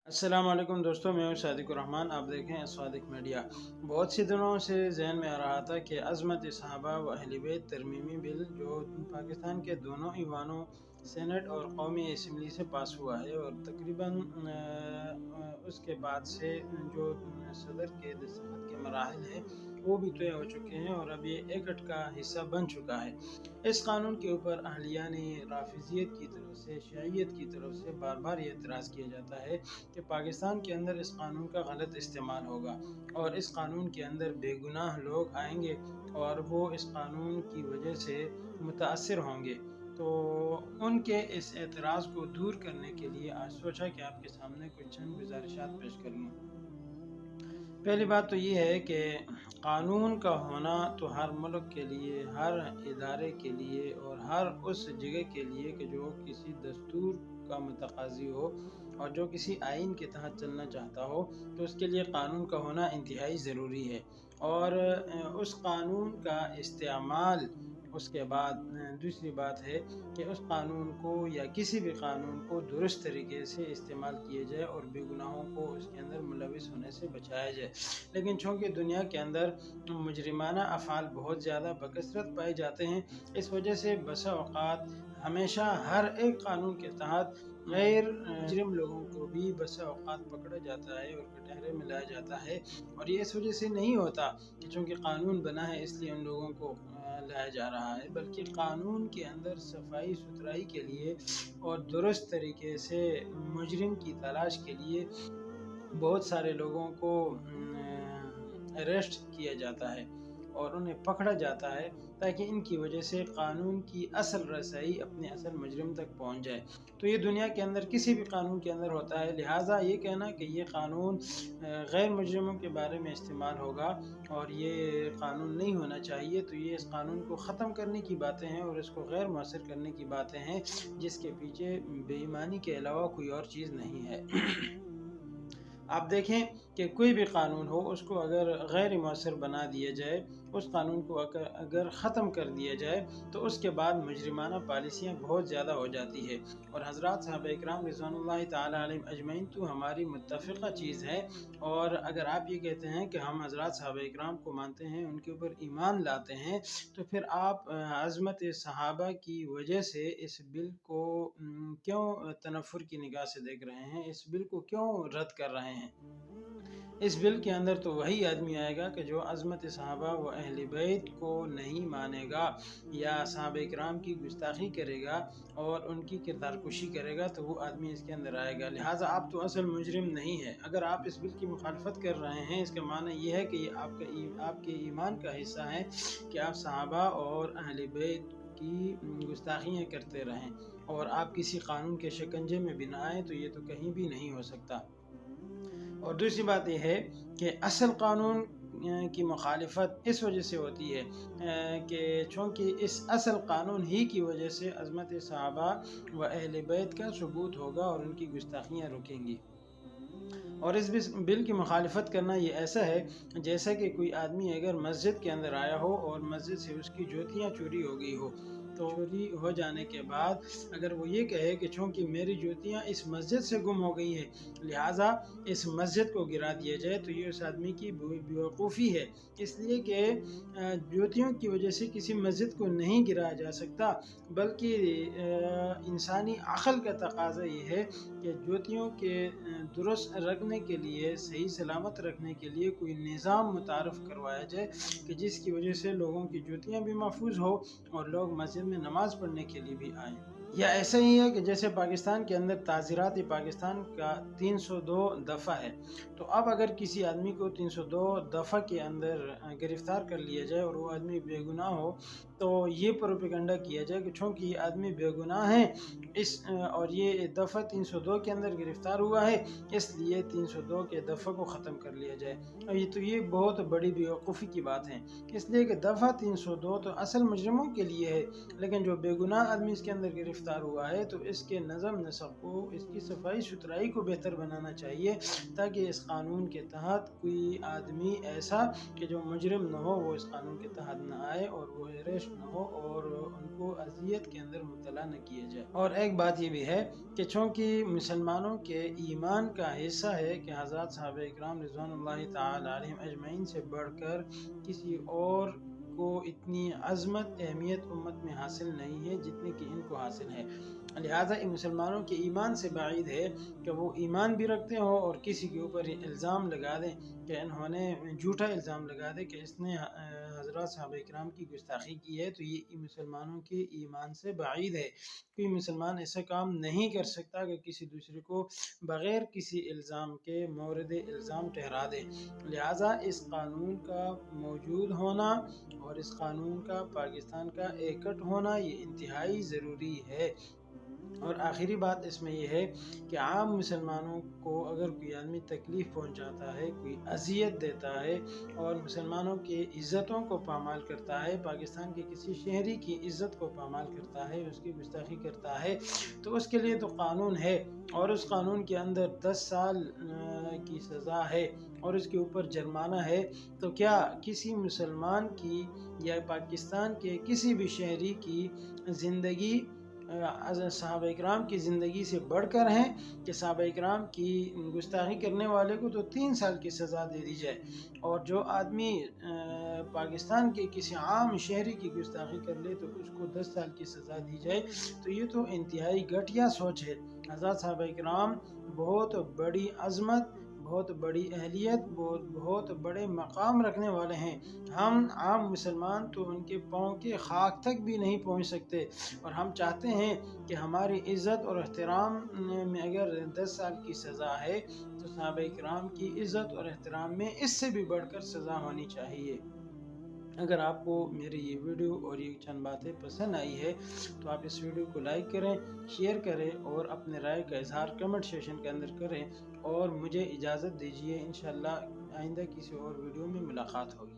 अस्सलाम वालेकुम दोस्तों, मैं हूं सादिक रहमान। आप देखें सादिक मीडिया। बहुत सी दिनों से जहन में आ रहा था कि अज़मत सहाबा व अहले बैत तरमीमी बिल जो पाकिस्तान के दोनों ईवानों सेनेट और कौमी असम्बली से पास हुआ है और तकरीबन उसके बाद से जो सदर के दस्तखत के मराहल है वो भी तय हो चुके हैं और अब ये एकट का हिस्सा बन चुका है। इस कानून के ऊपर अहलिया ने राफिजियत की तरफ से, शियत की तरफ से बार बार ये एतराज़ किया जाता है कि पाकिस्तान के अंदर इस कानून का गलत इस्तेमाल होगा और इस कानून के अंदर बेगुनाह लोग आएंगे और वो इस कानून की वजह से मुतासर होंगे। तो उनके इस एतराज़ को दूर करने के लिए आज सोचा कि आपके सामने कुछ चंद गुजारिशात पेश कर लूँ। पहली बात तो ये है कि कानून का होना तो हर मुल्क के लिए, हर इदारे के लिए और हर उस जगह के लिए कि जो किसी दस्तूर का मुतकाज़ी हो और जो किसी आइन के तहत चलना चाहता हो, तो उसके लिए कानून का होना इंतहाई ज़रूरी है। और उस कानून का इस्तेमाल, उसके बाद दूसरी बात है कि उस कानून को या किसी भी कानून को दुरुस्त तरीके से इस्तेमाल किया जाए और बेगुनाहों को उसके अंदर मुलविस होने से बचाया जाए। लेकिन चूँकि दुनिया के अंदर मुजरिमाना अफ़ाल बहुत ज़्यादा बकसरत पाए जाते हैं, इस वजह से बसा औक़ात हमेशा हर एक कानून के तहत गैर मुजरिम लोगों को भी बसा औक़ात पकड़ा जाता है और कटहरे में लाया जाता है। और ये इस वजह से नहीं होता कि चूँकि कानून बना है इसलिए उन लोगों को लाया जा रहा है, बल्कि कानून के अंदर सफाई सुथराई के लिए और दुरुस्त तरीके से मुजरिम की तलाश के लिए बहुत सारे लोगों को अरेस्ट किया जाता है और उन्हें पकड़ा जाता है ताकि इनकी वजह से कानून की असल रसाई अपने असल मुजरिम तक पहुंच जाए। तो ये दुनिया के अंदर किसी भी कानून के अंदर होता है। लिहाजा ये कहना कि ये कानून गैर मुजरिमों के बारे में इस्तेमाल होगा और ये कानून नहीं होना चाहिए, तो ये इस कानून को ख़त्म करने की बातें हैं और इसको गैर मौसर करने की बातें हैं, जिसके पीछे बेईमानी के अलावा कोई और चीज़ नहीं है। आप देखें कि कोई भी कानून हो, उसको अगर गैर मौसर बना दिया जाए, उस कानून को अगर ख़त्म कर दिया जाए, तो उसके बाद मुजरिमाना पॉलिसियाँ बहुत ज़्यादा हो जाती है। और हज़रात साहबा इकराम रिज़वानुल्लाहि ताला अलैहिम अजमईन तो हमारी मुत्तफ़िक़ा चीज़ है। और अगर आप ये कहते हैं कि हम हज़रात साहबा इकराम को मानते हैं, उनके ऊपर ईमान लाते हैं, तो फिर आप अज़मत सहाबा की वजह से इस बिल को क्यों तनफ़ुर की निगाह से देख रहे हैं? इस बिल को क्यों रद्द कर रहे हैं? इस बिल के अंदर तो वही आदमी आएगा कि जो अज़मत सहाबा व अहले बैत को नहीं मानेगा या सहाबा इकराम की गुस्ताखी करेगा और उनकी किरदार कुशी करेगा, तो वो आदमी इसके अंदर आएगा। लिहाजा आप तो असल मुजरिम नहीं है। अगर आप इस बिल की मुखालफत कर रहे हैं, इसका माना ये है कि ये आपके ईमान का हिस्सा है कि आप सहाबा और अहले बैत की गुस्ताखियाँ करते रहें और आप किसी कानून के शिकंजे में भी ना आए, तो ये तो कहीं भी नहीं हो सकता। और दूसरी बात यह है कि असल कानून की मुखालिफत इस वजह से होती है कि चूँकि इस असल कानून ही की वजह से अज़मत सहाबा व अहले बैत का सबूत होगा और उनकी गुस्ताखियाँ रुकेंगी। और इस बिल की मुखालिफत करना ये ऐसा है जैसा कि कोई आदमी अगर मस्जिद के अंदर आया हो और मस्जिद से उसकी जूतियाँ चोरी हो गई हो, तो चोरी हो जाने के बाद अगर वो ये कहे कि चूँकि मेरी जूतियाँ इस मस्जिद से गुम हो गई हैं, लिहाजा इस मस्जिद को गिरा दिया जाए, तो ये उस आदमी की बेवकूफ़ी है। इसलिए कि जूतियों की वजह से किसी मस्जिद को नहीं गिराया जा सकता, बल्कि इंसानी अक़ल का तकाज़ा ये है कि जूतियों के दुरुस्त रखने के लिए, सही सलामत रखने के लिए कोई निज़ाम मुतारफ़ करवाया जाए कि जिसकी वजह से लोगों की जूतियाँ भी महफूज हो और लोग मस्जिद में नमाज़ पढ़ने के लिए भी आएँ। या ऐसा ही है कि जैसे पाकिस्तान के अंदर ताज़ीरात पाकिस्तान का 302 दफ़ा है, तो अब अगर किसी आदमी को 302 दफ़ा के अंदर गिरफ़्तार कर लिया जाए और वो आदमी बेगुनाह हो, तो ये प्रोपेगेंडा किया जाए कि चूँकि ये आदमी बेगुनाह है और ये दफ़ा 302 के अंदर गिरफ़्तार हुआ है, इसलिए 302 के दफ़ा को ख़त्म कर लिया जाए। और ये बहुत बड़ी बेवकूफ़ी की बात है, इसलिए कि दफ़ा 302 तो असल मुजरिमों के लिए है, लेकिन जो बेगुनाह आदमी इसके अंदर गिरफ़्तार हुआ है, तो इसके नज़म नसब को, इसकी सफाई सुथराई को बेहतर बनाना चाहिए, ताकि इस कानून के तहत कोई आदमी ऐसा कि जो मुजरिम न हो, वो इस कानून के तहत न आए और वो अरेस्ट برداشت نہ ہو اور ان کو اذیت کے اندر مبتلا نہ کیا جائے۔ اور ایک بات یہ بھی ہے کہ چونکہ مسلمانوں کے ایمان کا حصہ ہے کہ حضرات صحابہ اکرام رضوان اللہ تعالی علیہم اجمعین سے بڑھ کر کسی اور کو اتنی عظمت اہمیت امت میں حاصل نہیں ہے جتنے کہ ان کو حاصل ہے، لہٰذا ان مسلمانوں کے ایمان سے بعید ہے کہ وہ ایمان بھی رکھتے ہوں اور کسی کے اوپر الزام لگا دیں کہ انہوں نے جھوٹا الزام لگا دے کہ اس نے حضرات صحابہ اکرام کی گستاخی کی ہے، تو یہ مسلمانوں کے ایمان سے بعید ہے۔ کوئی مسلمان ایسا کام نہیں کر سکتا کہ کسی دوسرے کو بغیر کسی الزام کے مورد الزام ٹھہرا دے، لہٰذا اس قانون کا موجود ہونا اور اس قانون کا پاکستان کا ایکٹ ہونا یہ انتہائی ضروری ہے۔ اور آخری بات اس میں یہ ہے کہ عام مسلمانوں کو اگر کوئی آدمی تکلیف پہنچاتا ہے، کوئی اذیت دیتا ہے اور مسلمانوں کی عزتوں کو پامال کرتا ہے، پاکستان کے کسی شہری کی عزت کو پامال کرتا ہے، اس کی گستاخی کرتا ہے، تو اس کے لیے تو قانون ہے اور اس قانون کے اندر 10 سال کی سزا ہے اور اس کے اوپر جرمانہ ہے۔ تو کیا کسی مسلمان کی یا پاکستان کے کسی بھی شہری کی زندگی صحابہ اکرام کی زندگی سے بڑھ کر ہیں کہ صحابہ اکرام کی گستاخی کرنے والے کو تو 3 سال کی سزا دے دی جائے اور جو آدمی پاکستان کے کسی عام شہری کی گستاخی کر لے تو اس کو 10 سال کی سزا دی جائے؟ تو یہ تو انتہائی گھٹیا سوچ ہے۔ حضرات صحابہ اکرام بہت بڑی عظمت، بہت بڑی اہلیت، بہت بڑے مقام رکھنے والے ہیں، ہم عام مسلمان تو ان کے پاؤں کے خاک تک بھی نہیں پہنچ سکتے، اور ہم چاہتے ہیں کہ ہماری عزت اور احترام میں اگر 10 سال کی سزا ہے تو صحابہ اکرام کی عزت اور احترام میں اس سے بھی بڑھ کر سزا ہونی چاہیے۔ اگر آپ کو میری یہ ویڈیو اور یہ چند باتیں پسند آئی ہے تو آپ اس ویڈیو کو لائک کریں، شیئر کریں اور اپنے رائے کا اظہار کمنٹ سیشن کے اندر کریں، اور مجھے اجازت دیجیے، انشاءاللہ آئندہ کسی اور ویڈیو میں ملاقات ہوگی۔